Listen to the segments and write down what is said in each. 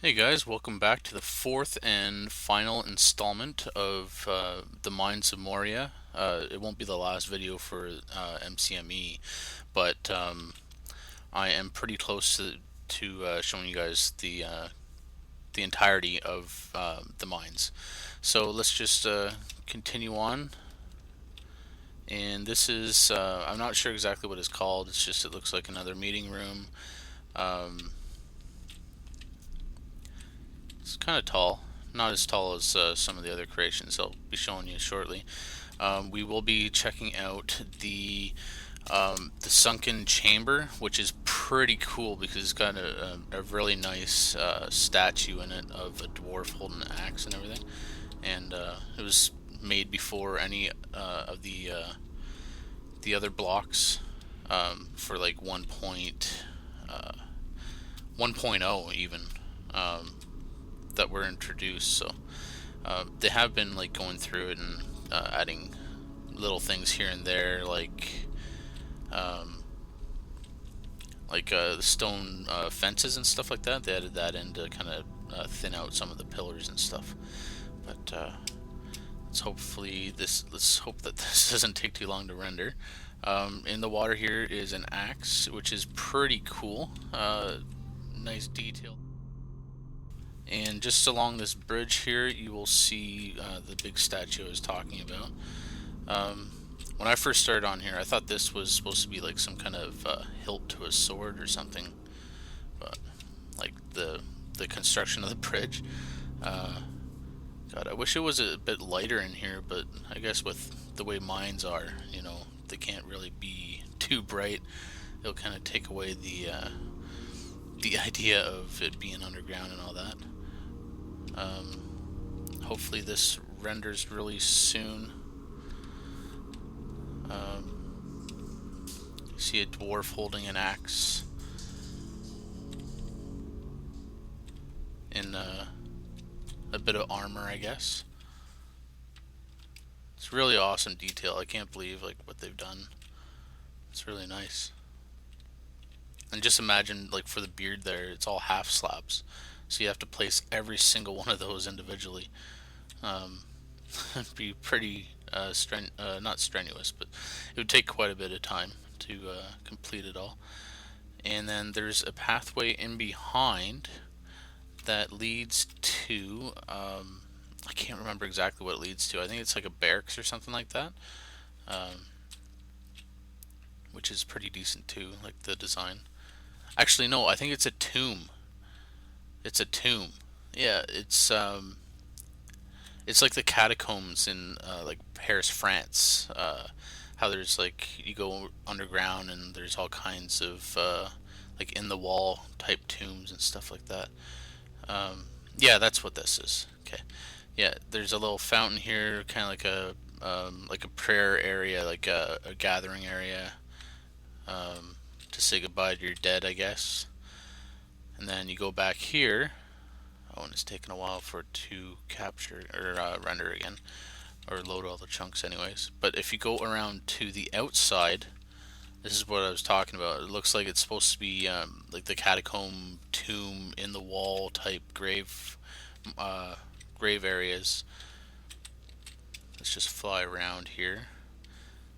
Hey guys, welcome back to the fourth and final installment of the Mines of Moria. It won't be the last video for MCME, but I am pretty close to showing you guys the entirety of the mines. So let's just continue on. And this is, I'm not sure exactly what it's called, it's just it looks like another meeting room. Um, It's kind of tall, not as tall as some of the other creations I'll be showing you shortly. We will be checking out the Sunken Chamber, which is pretty cool because it's got a really nice statue in it of a dwarf holding an axe and everything. And it was made before any of the other blocks for like 1.0 even. Um, that were introduced. So they have been like going through it and adding little things here and there, um, like stone fences and stuff like that. They added that in to kind of thin out some of the pillars and stuff. But let's hope that this doesn't take too long to render. In the water here is an axe, which is pretty cool. Nice detail. And just along this bridge here, you will see the big statue I was talking about. Um, when I first started on here, I thought this was supposed to be like some kind of hilt to a sword or something, but like the construction of the bridge. Uh, God, I wish it was a bit lighter in here, but I guess with the way mines are, they can't really be too bright. It'll kind of take away the idea of it being underground and all that. Hopefully this renders really soon. You see a dwarf holding an axe in a bit of armor, I guess. It's really awesome detail. I can't believe like what they've done. It's really nice. And just imagine like for the beard there, it's all half slabs. So you have to place every single one of those individually. Um, it'd be pretty not strenuous, but it would take quite a bit of time to complete it all. And then there's a pathway in behind that leads to I can't remember exactly what it leads to. I think it's like a barracks or something like that, um, which is pretty decent too, like the design. Actually, no, I think it's a tomb. It's a tomb. Yeah, it's like the catacombs in like Paris, France. How there's like you go underground and there's all kinds of like in the wall type tombs and stuff like that. Um, yeah, that's what this is. Okay. Yeah, there's a little fountain here, kind of like a prayer area, like a gathering area to say goodbye to your dead, I guess. And then you go back here. Oh, and it's taking a while for it to capture or render again, or load all the chunks, anyways. But if you go around to the outside, this is what I was talking about. It looks like it's supposed to be like the catacomb tomb in the wall type uh, grave areas. Let's just fly around here,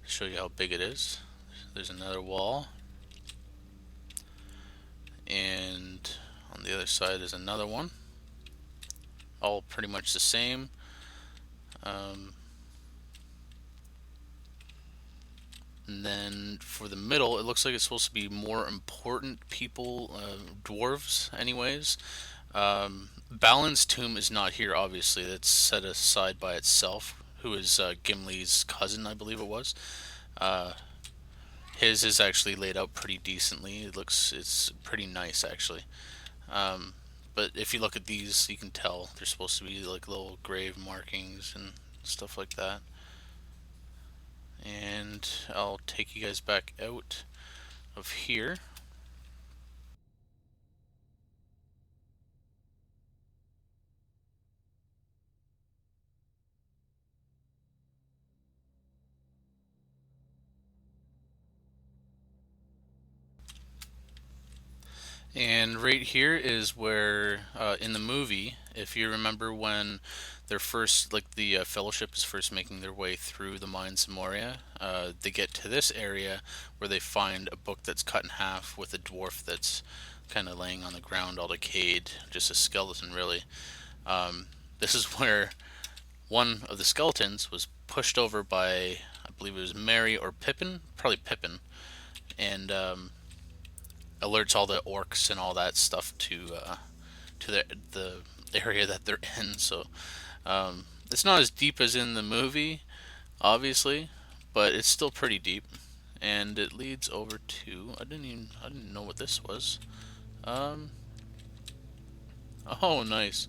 show you how big it is. There's another wall, and on the other side is another one. All pretty much the same. Um, and then for the middle, it looks like it's supposed to be more important people, dwarves, anyways. Balin's tomb is not here, obviously. That's set aside by itself. Who is Gimli's cousin, I believe it was. Uh, his is actually laid out pretty decently. It's pretty nice actually. Um, but if you look at these, you can tell they're supposed to be like little grave markings and stuff like that. And I'll take you guys back out of here. And right here is where, in the movie, if you remember when they're first, like the Fellowship is first making their way through the Mines of Moria, they get to this area where they find a book that's cut in half with a dwarf that's kind of laying on the ground, all decayed, just a skeleton, really. Um, this is where one of the skeletons was pushed over by, I believe it was Mary or Pippin, probably Pippin, and alerts all the orcs and all that stuff to the area that they're in. So it's not as deep as in the movie, obviously, but it's still pretty deep, and it leads over to I didn't know what this was. Um, oh, nice.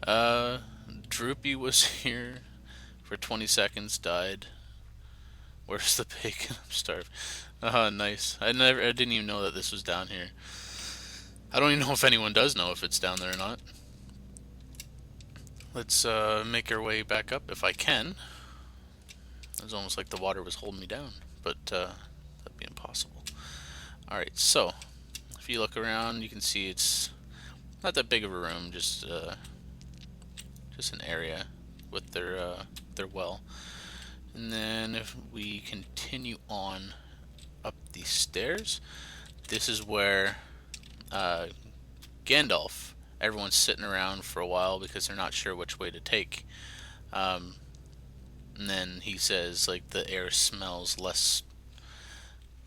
Uh, Droopy was here for 20 seconds, died. Where's the bacon? I'm starving. Nice. I didn't even know that this was down here. I don't even know if anyone does know if it's down there or not. Let's make our way back up if I can. It was almost like the water was holding me down, but that'd be impossible. Alright, so if you look around, you can see it's not that big of a room, just an area with their well. And then if we continue on up these stairs, this is where Gandalf, everyone's sitting around for a while because they're not sure which way to take. Um, and then he says, like, the air smells less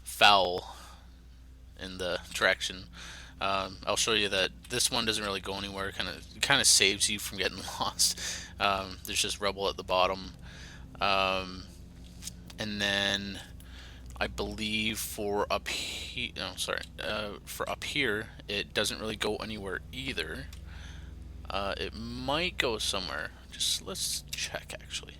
foul in the direction. I'll show you that this one doesn't really go anywhere. Kind of saves you from getting lost. There's just rubble at the bottom, and then I believe for up here, no, sorry, for up here, it doesn't really go anywhere either. It might go somewhere. Just let's check actually.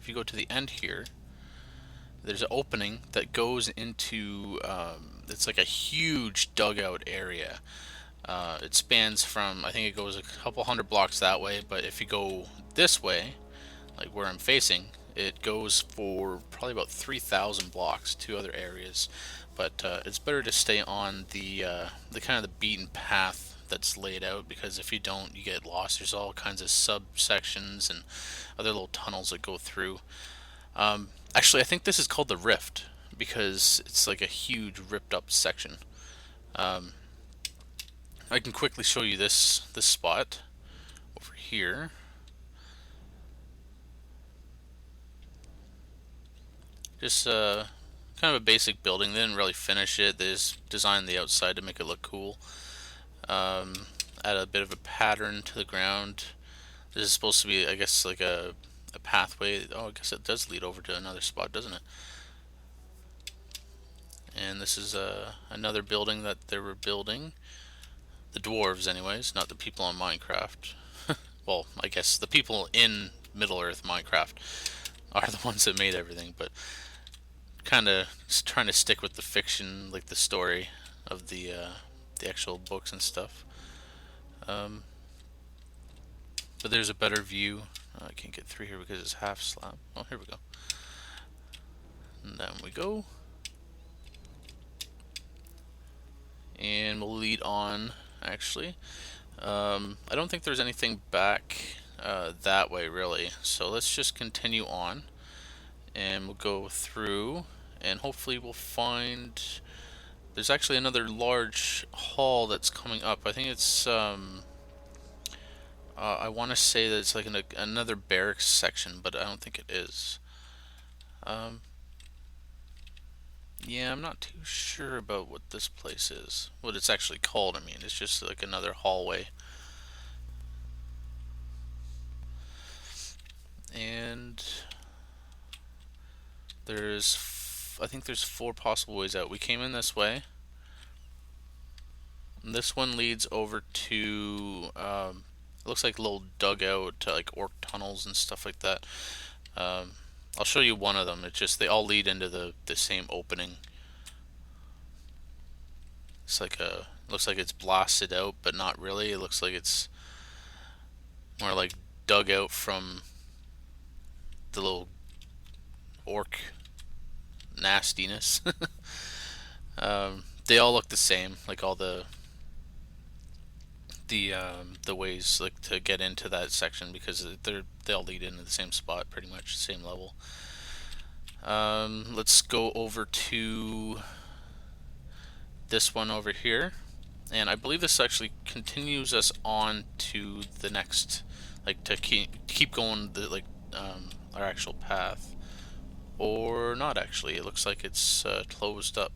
If you go to the end here, there's an opening that goes into, it's like a huge dugout area. It spans from, I think it goes a couple hundred blocks that way, but if you go this way, like where I'm facing, it goes for probably about 3,000 blocks to other areas. But it's better to stay on the kind of the beaten path that's laid out, because if you don't, you get lost. There's all kinds of subsections and other little tunnels that go through. Actually, I think this is called the Rift because it's like a huge ripped up section. Um, I can quickly show you this spot over here. Just kind of a basic building. They didn't really finish it. They just designed the outside to make it look cool. Add a bit of a pattern to the ground. This is supposed to be, I guess, like a pathway. Oh, I guess it does lead over to another spot, doesn't it? And this is another building that they were building. The dwarves, anyways, not the people on Minecraft. Well, I guess the people in Middle Earth Minecraft are the ones that made everything, but kind of trying to stick with the fiction, like the story of the actual books and stuff. Um, but there's a better view. I can't get through here because it's half slab. Oh, here we go. And down we go. And we'll lead on, actually. I don't think there's anything back that way, really. So let's just continue on. And we'll go through, and hopefully we'll find... There's actually another large hall that's coming up. I think it's... I want to say that it's like another barracks section, but I don't think it is. Um, yeah, I'm not too sure about what this place is. What it's actually called, I mean. It's just like another hallway. And I think there's four possible ways out. We came in this way. And this one leads over to, it looks like a little dugout, like orc tunnels and stuff like that. I'll show you one of them. It's just they all lead into the same opening. It's like looks like it's blasted out, but not really. It looks like it's more like dug out from the little orc nastiness. They all look the same, like all the ways like to get into that section because they all lead into the same spot, pretty much same level. Let's go over to this one over here, and I believe this actually continues us on to the next, like to keep going our actual path, or not actually. It looks like it's closed up.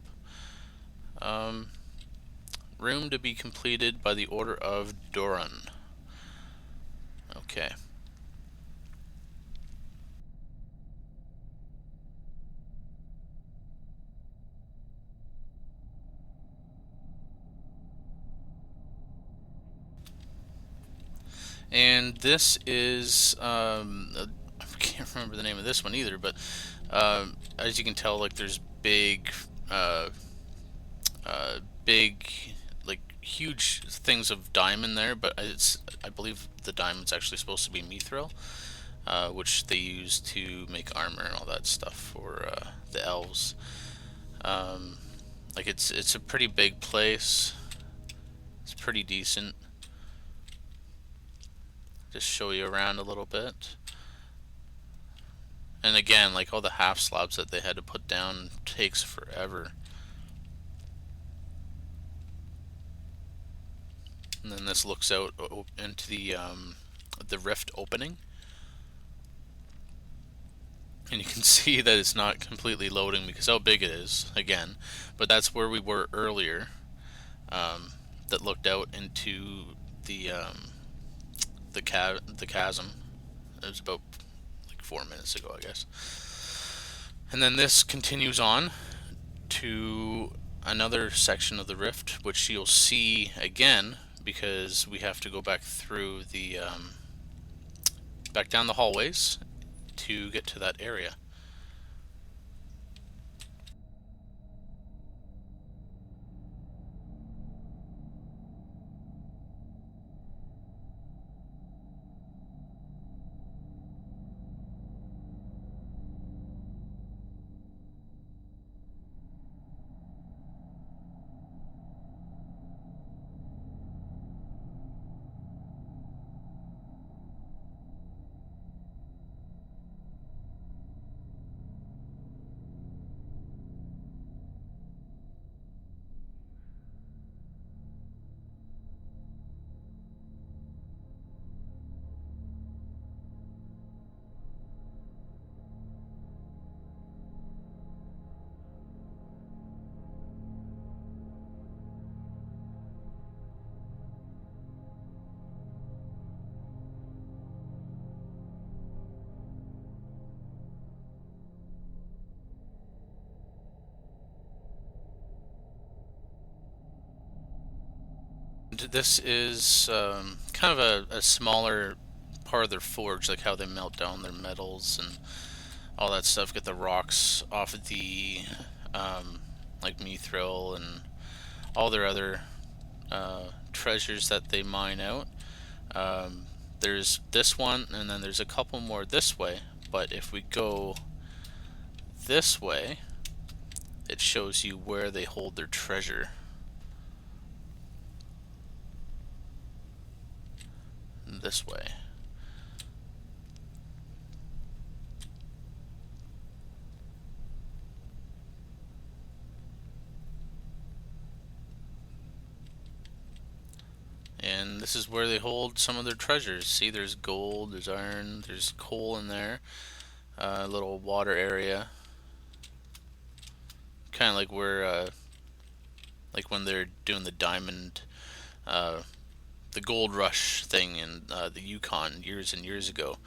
Room to be completed by the order of Doran. Okay. And this is I can't remember the name of this one either, but as you can tell, like there's uh, big, like huge things of diamond there, but I believe the diamond's actually supposed to be mithril, which they use to make armor and all that stuff for the elves. Like it's a pretty big place. It's pretty decent. Just show you around a little bit. And again, like all the half slabs that they had to put down takes forever. And then this looks out into the rift opening. And you can see that it's not completely loading because how big it is, again. But that's where we were earlier, that looked out into the chasm. It was about like 4 minutes ago, I guess. And then this continues on to another section of the rift, which you'll see again because we have to go back through the back down the hallways to get to that area. This is kind of a smaller part of their forge, like how they melt down their metals and all that stuff. Get the rocks off of the like mithril and all their other treasures that they mine out. There's this one, and then there's a couple more this way. But if we go this way, it shows you where they hold their treasure. This way. And this is where they hold some of their treasures. See, there's gold, there's iron, there's coal in there. A little water area. Kind of like where, like when they're doing the diamond, the gold rush thing in the Yukon years and years ago.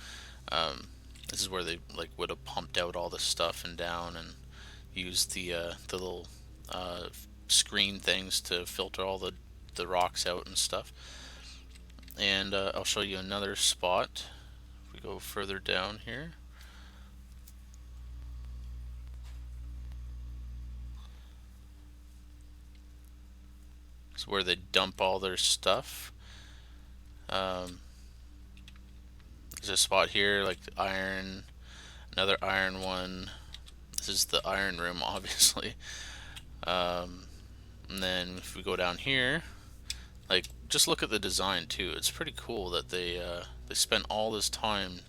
This is where they like would have pumped out all the stuff and down and used the little screen things to filter all the rocks out and stuff. And I'll show you another spot. If we go further down here. It's where they dump all their stuff. There's a spot here like iron, Another iron one. This is the iron room, obviously. And then if we go down here, like, just look at the design too. It's pretty cool that they spent all this time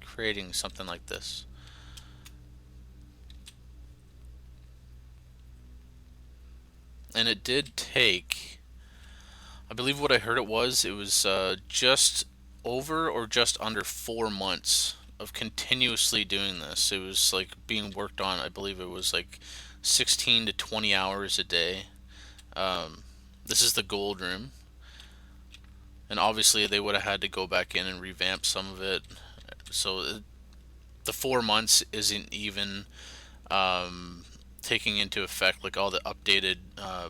creating something like this. And it did take, I believe what I heard it was just over or just under 4 months of continuously doing this. It was like being worked on, I believe it was like 16 to 20 hours a day. This is the gold room. And obviously they would have had to go back in and revamp some of it. So the 4 months isn't even taking into effect like all the updated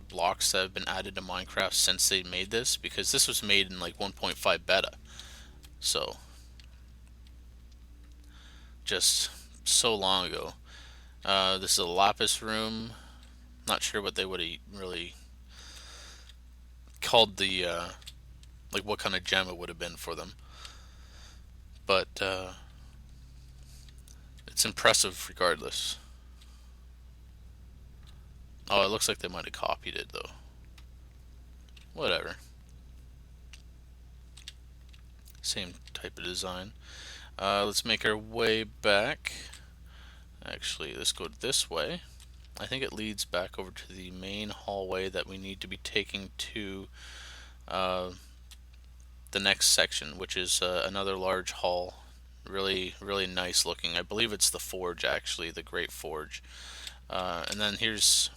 blocks that have been added to Minecraft since they made this, because this was made in like 1.5 beta. So just so long ago. This is a Lapis Room. Not sure what they would have really called the like what kind of gem it would have been for them, but it's impressive regardless. Oh, it looks like they might have copied it though. Whatever. Same type of design. Let's make our way back. Actually, let's go this way. I think it leads back over to the main hallway that we need to be taking to the next section, which is another large hall. Really, really nice looking. I believe it's the forge, actually, the Great Forge. And then here's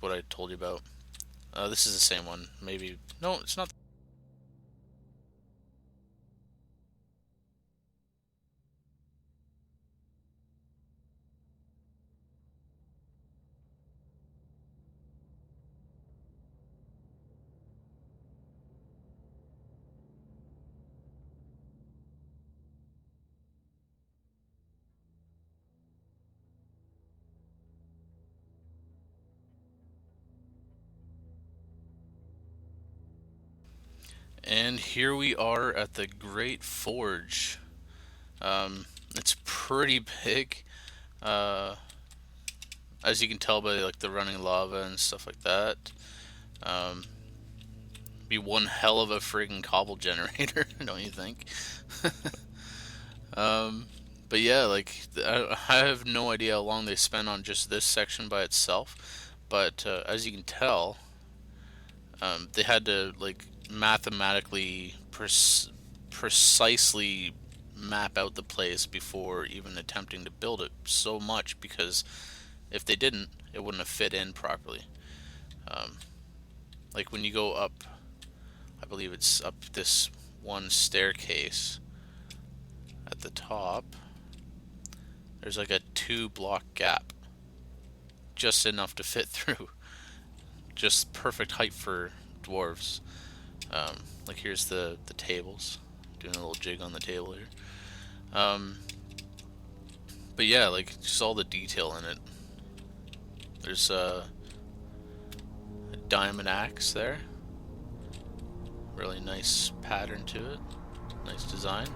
what I told you about. This is the same one. Maybe no, it's not. And here we are at the Great Forge. It's pretty big, uh, as you can tell by like the running lava and stuff like that. Um, be one hell of a friggin' cobble generator, don't you think? um, but yeah, like I have no idea how long they spent on just this section by itself. But as you can tell, they had to like mathematically precisely map out the place before even attempting to build it so much, because if they didn't, it wouldn't have fit in properly. Um, like when you go up, I believe it's up this one staircase at the top, there's like a 2 block gap, just enough to fit through. Just perfect height for dwarves. Like here's the tables. Doing a little jig on the table here. But yeah, like just all the detail in it. There's a diamond axe there. Really nice pattern to it. Nice design.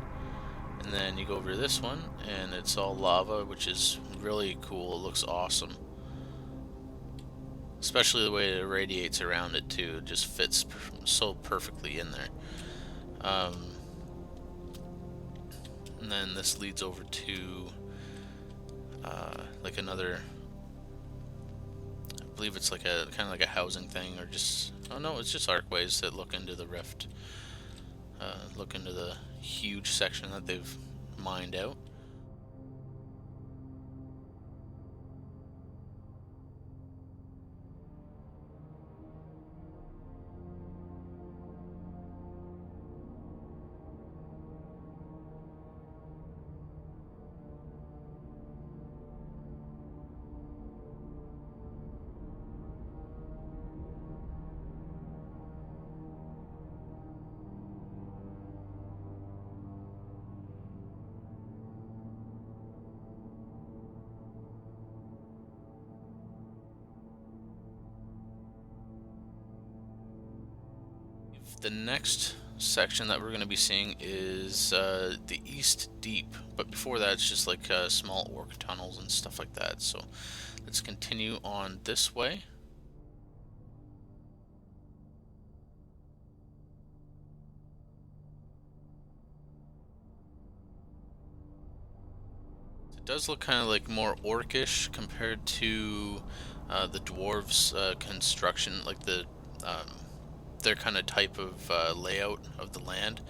And then you go over to this one, and it's all lava, which is really cool. It looks awesome. Especially the way it radiates around it too. It just fits so perfectly in there. And then this leads over to like another, I believe it's like a kind of like a housing thing, or just, oh no, it's just archways that look into the rift, look into the huge section that they've mined out. The next section that we're going to be seeing is the East Deep, but before that it's just like small orc tunnels and stuff like that. So let's continue on this way. It does look kind of like more orcish compared to the dwarves' construction, like their kind of type of layout of the land,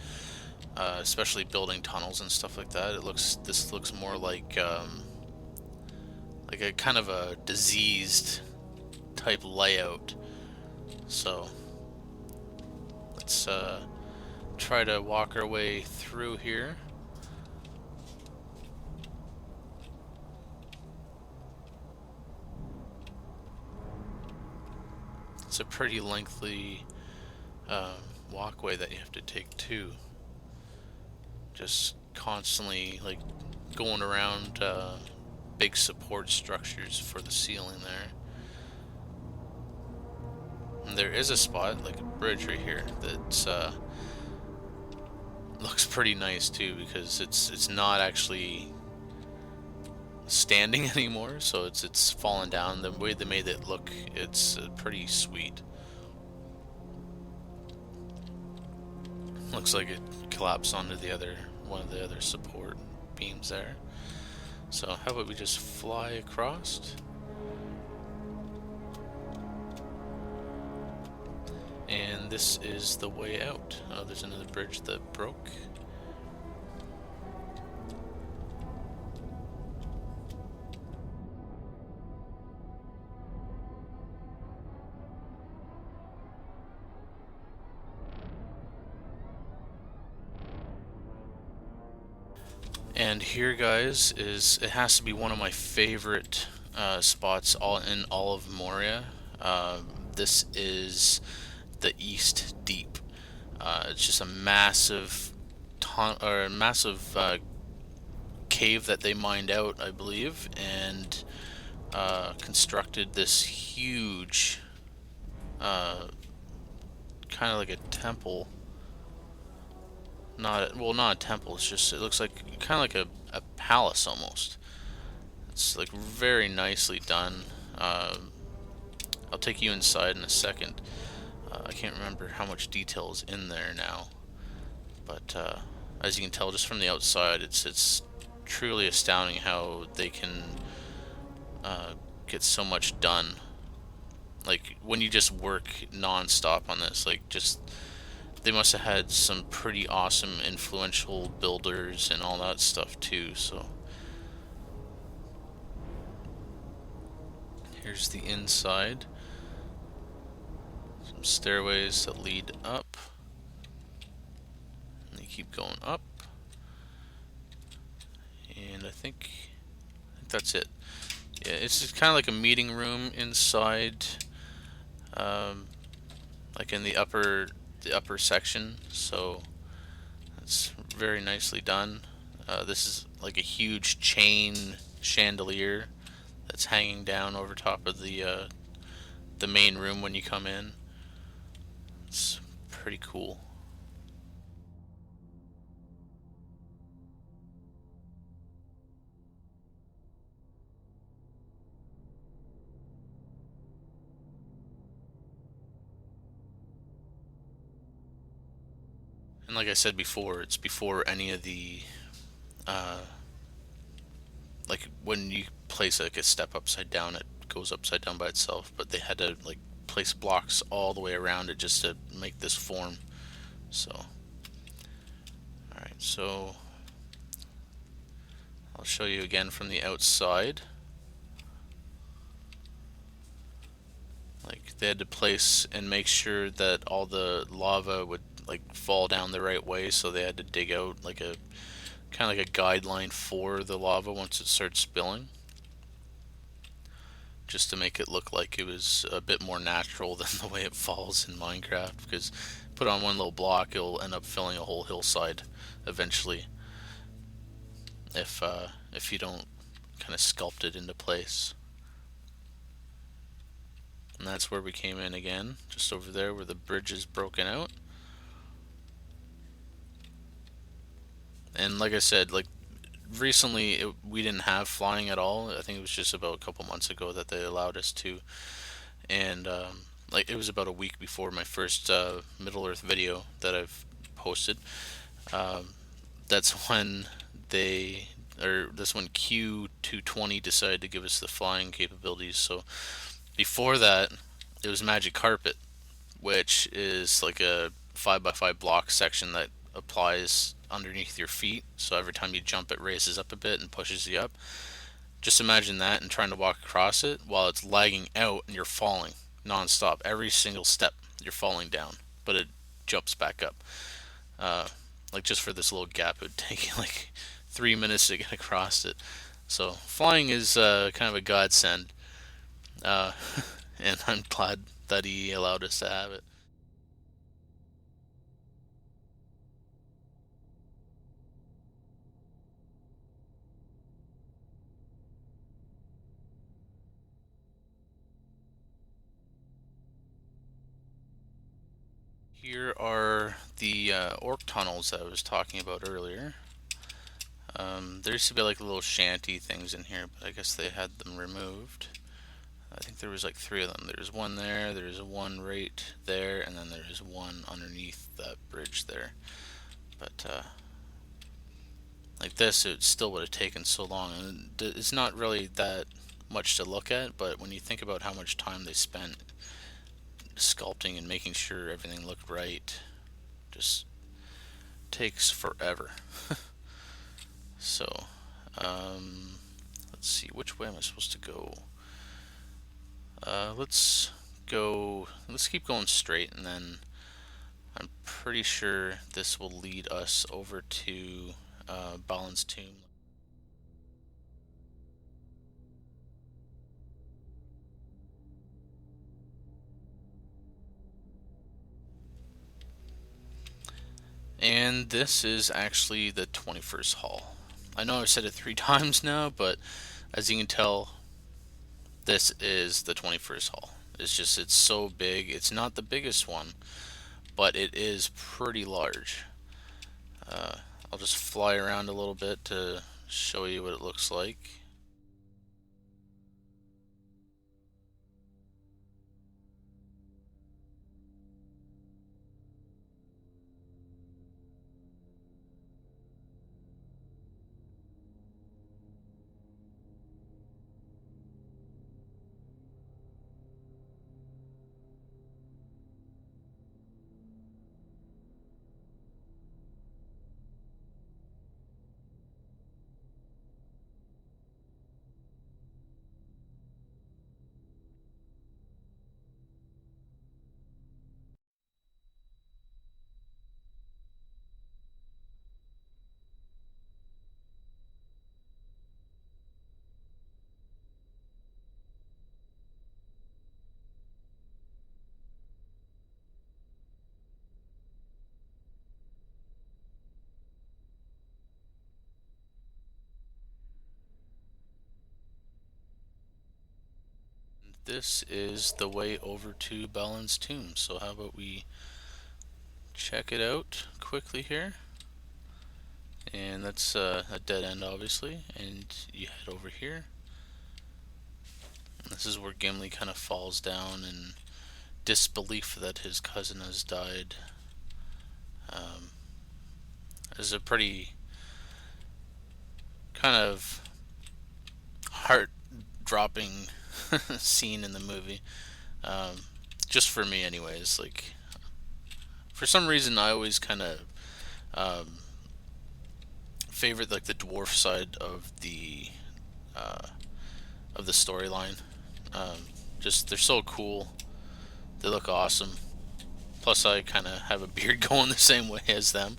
especially building tunnels and stuff like that. This looks more like a kind of a diseased type layout. So let's try to walk our way through here. It's a pretty lengthy walkway that you have to take too. Just constantly like going around big support structures for the ceiling there. And there is a spot, like a bridge right here, that's looks pretty nice too, because it's not actually standing anymore, so it's fallen down. The way they made it look, it's pretty sweet. Looks like it collapsed onto one of the other support beams there. So how about we just fly across? And this is the way out. Oh, there's another bridge that broke. And here, guys, it has to be one of my favorite spots in all of Moria. This is the East Deep. It's just a massive cave that they mined out, I believe, and constructed this huge, kind of like a temple. Not a temple. It's just, it looks like kind of like a palace almost. It's like very nicely done. I'll take you inside in a second. I can't remember how much detail is in there now, but as you can tell just from the outside, it's truly astounding how they can get so much done. Like when you just work non-stop on this, like just they must have had some pretty awesome influential builders and all that stuff too. So here's the inside. Some stairways that lead up. And they keep going up. And I think that's it. Yeah, it's just kind of like a meeting room inside, like in the upper section. So it's very nicely done. This is like a huge chain chandelier that's hanging down over top of the main room when you come in. It's pretty cool. And like I said before, it's before any of the like when you place like a step upside down, it goes upside down by itself, but they had to like place blocks all the way around it just to make this form. So alright, so I'll show you again from the outside. Like they had to place and make sure that all the lava would like fall down the right way, so they had to dig out like a kind of like a guideline for the lava once it starts spilling, just to make it look like it was a bit more natural than the way it falls in Minecraft, because put on one little block it'll end up filling a whole hillside eventually if you don't kind of sculpt it into place. And that's where we came in again, just over there where the bridge is broken out. And like I said, like recently we didn't have flying at all. I think it was just about a couple months ago that they allowed us to, and like it was about a week before my first Middle Earth video that I've posted. Um, that's when they or that's when Q220 decided to give us the flying capabilities. So before that, it was Magic Carpet, which is like a 5x5 block section that applies underneath your feet. So every time you jump, it raises up a bit and pushes you up. Just imagine that and trying to walk across it while it's lagging out and you're falling nonstop. Every single step, you're falling down, but it jumps back up. Uh, like just for this little gap, it would take you like 3 minutes to get across it. So flying is kind of a godsend, uh, and I'm glad that he allowed us to have it. Here are the orc tunnels that I was talking about earlier. There used to be like little shanty things in here, but I guess they had them removed. I think there was like three of them. There's one there, there's one right there, and then there's one underneath that bridge there. But like this, it still would have taken so long. And it's not really that much to look at, but when you think about how much time they spent sculpting and making sure everything looked right, just takes forever. So, let's see, which way am I supposed to go? Let's go, let's keep going straight, and then I'm pretty sure this will lead us over to Balin's tomb. And this is actually the 21st hall. I know I've said it 3 times now, but as you can tell, this is the 21st hall. It's just, it's so big. It's not the biggest one, but it is pretty large. Uh, I'll just fly around a little bit to show you what it looks like. This is the way over to Balin's tomb. So how about we check it out quickly here? And that's a dead end, obviously. And you head over here. This is where Gimli kind of falls down in disbelief that his cousin has died. Um, it's a pretty kind of heart-dropping scene in the movie. Um, just for me, anyways. Like, for some reason, I always kind of um, favorite like the dwarf side uh, of the storyline. Just they're so cool. They look awesome. Plus, I kind of have a beard going the same way as them.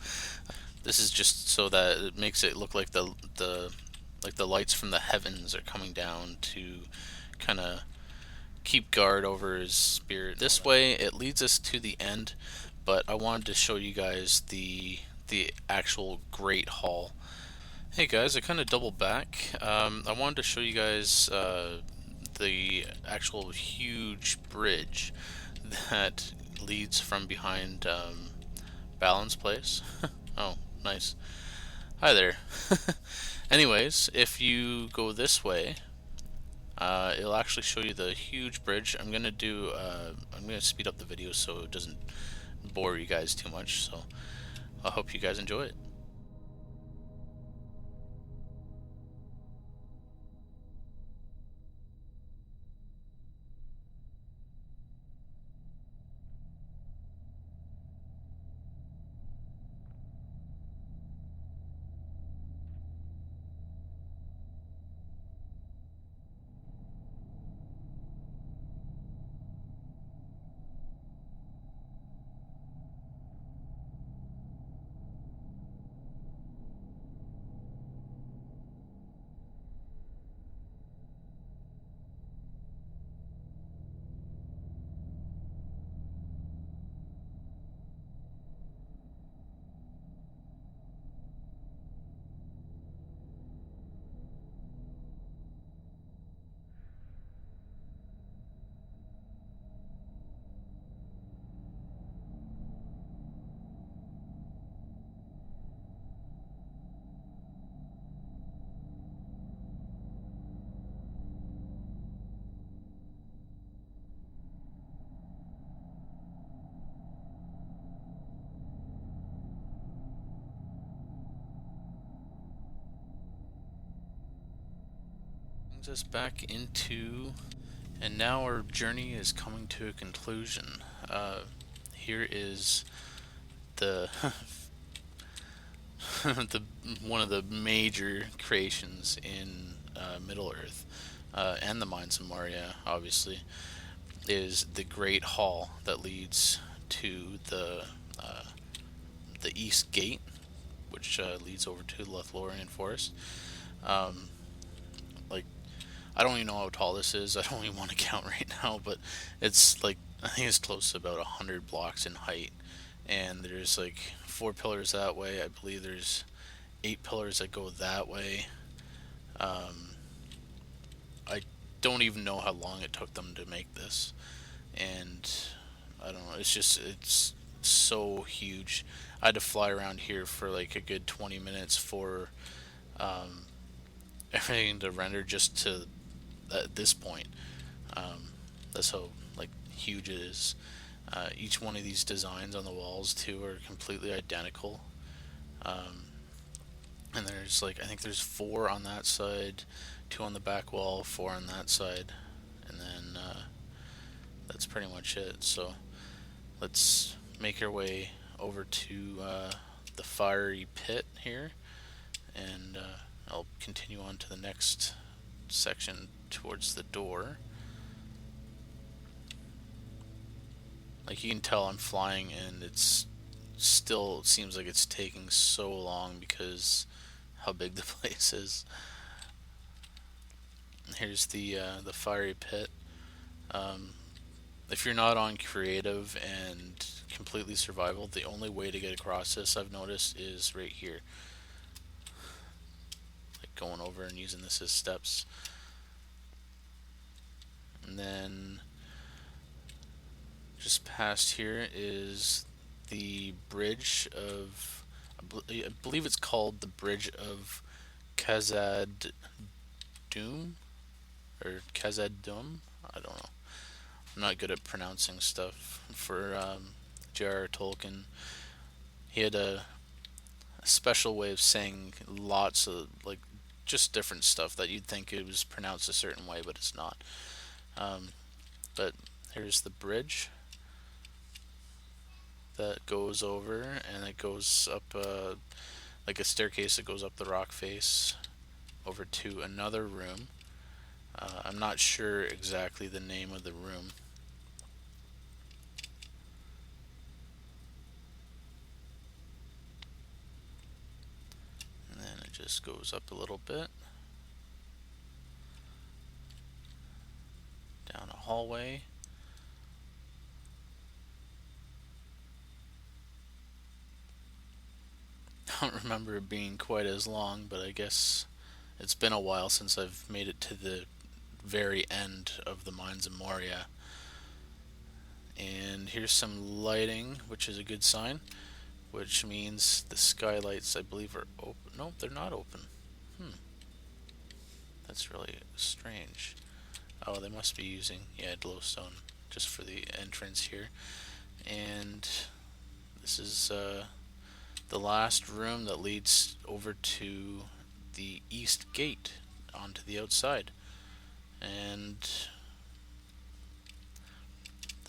This is just so that it makes it look like the lights from the heavens are coming down to kind of keep guard over his spirit. This way, it leads us to the end. But I wanted to show you guys the actual Great Hall. Hey guys, I kind of doubled back. I wanted to show you guys the actual huge bridge that leads from behind Balin's place. Oh, nice. Hi there. Anyways, if you go this way, it'll actually show you the huge bridge. I'm gonna speed up the video so it doesn't bore you guys too much. So I hope you guys enjoy it. Brings us back into, and now our journey is coming to a conclusion. Here is the the one of the major creations in Middle Earth, and the Mines of Moria, obviously, is the Great Hall that leads to the East Gate, which leads over to Laureen Forest. Um, like, I don't even know how tall this is. I don't even want to count right now, but it's like, I think it's close to about 100 blocks in height, and there's like 4 pillars that way. I believe there's 8 pillars that go that way. Um, I don't even know how long it took them to make this, and I don't know. It's so huge. I had to fly around here for like a good 20 minutes for um, everything to render just to this point. Um, that's how like huge it is. Each one of these designs on the walls too are completely identical. Um, and there's like, I think there's 4 on that side, 2 on the back wall, 4 on that side, and then that's pretty much it. So let's make our way over to the fiery pit here, and I'll continue on to the next section towards the door. Like, you can tell I'm flying, and it's still, it seems like it's taking so long because how big the place is. Here's the fiery pit. Um, if you're not on creative and completely survival, the only way to get across this, I've noticed, is right here. Like, going over and using this as steps. And then just past here is the bridge of, I believe it's called the Bridge of Khazad Doom, or Khazad Doom. I don't know. I'm not good at pronouncing stuff. For j.r.r. Tolkien, he had a special way of saying lots of like just different stuff that you'd think it was pronounced a certain way, but it's not. Um, but here's the bridge that goes over, and it goes up like a staircase that goes up the rock face over to another room. I'm not sure exactly the name of the room. And then it just goes up a little bit, down a hallway. I don't remember it being quite as long, but I guess it's been a while since I've made it to the very end of the Mines of Moria. And here's some lighting, which is a good sign. which means the skylights, I believe, are open. No, they're not open. Hmm, that's really strange. Oh, they must be using, yeah, glowstone just for the entrance here. And this is the last room that leads over to the east gate onto the outside. And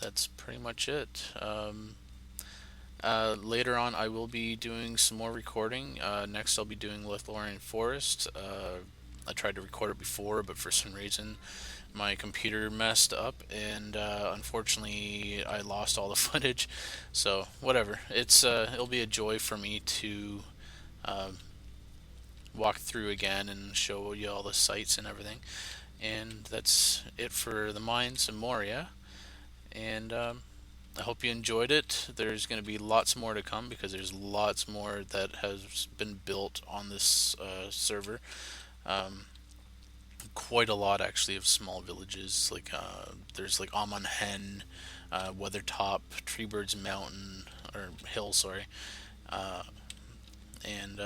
that's pretty much it. Later on, I will be doing some more recording. Next, I'll be doing with Laureen Forest. I tried to record it before, but for some reason, my computer messed up, and unfortunately, I lost all the footage. So whatever. It'll be a joy for me to uh, walk through again and show you all the sights and everything. And that's it for the Mines of Moria. And I hope you enjoyed it. There's going to be lots more to come because there's lots more that has been built on this server. Um, Quite a lot actually of small villages. Like there's like Amon Hen, Weathertop, Treebird's Mountain or Hill, sorry, uh, and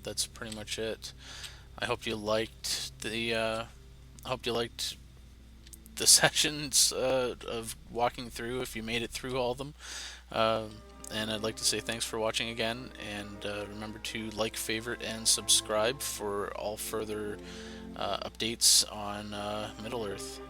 that's pretty much it. I hope you liked the sessions of walking through. If you made it through all of them. Um, and I'd like to say thanks for watching again, and remember to like, favorite, and subscribe for all further updates on Middle Earth.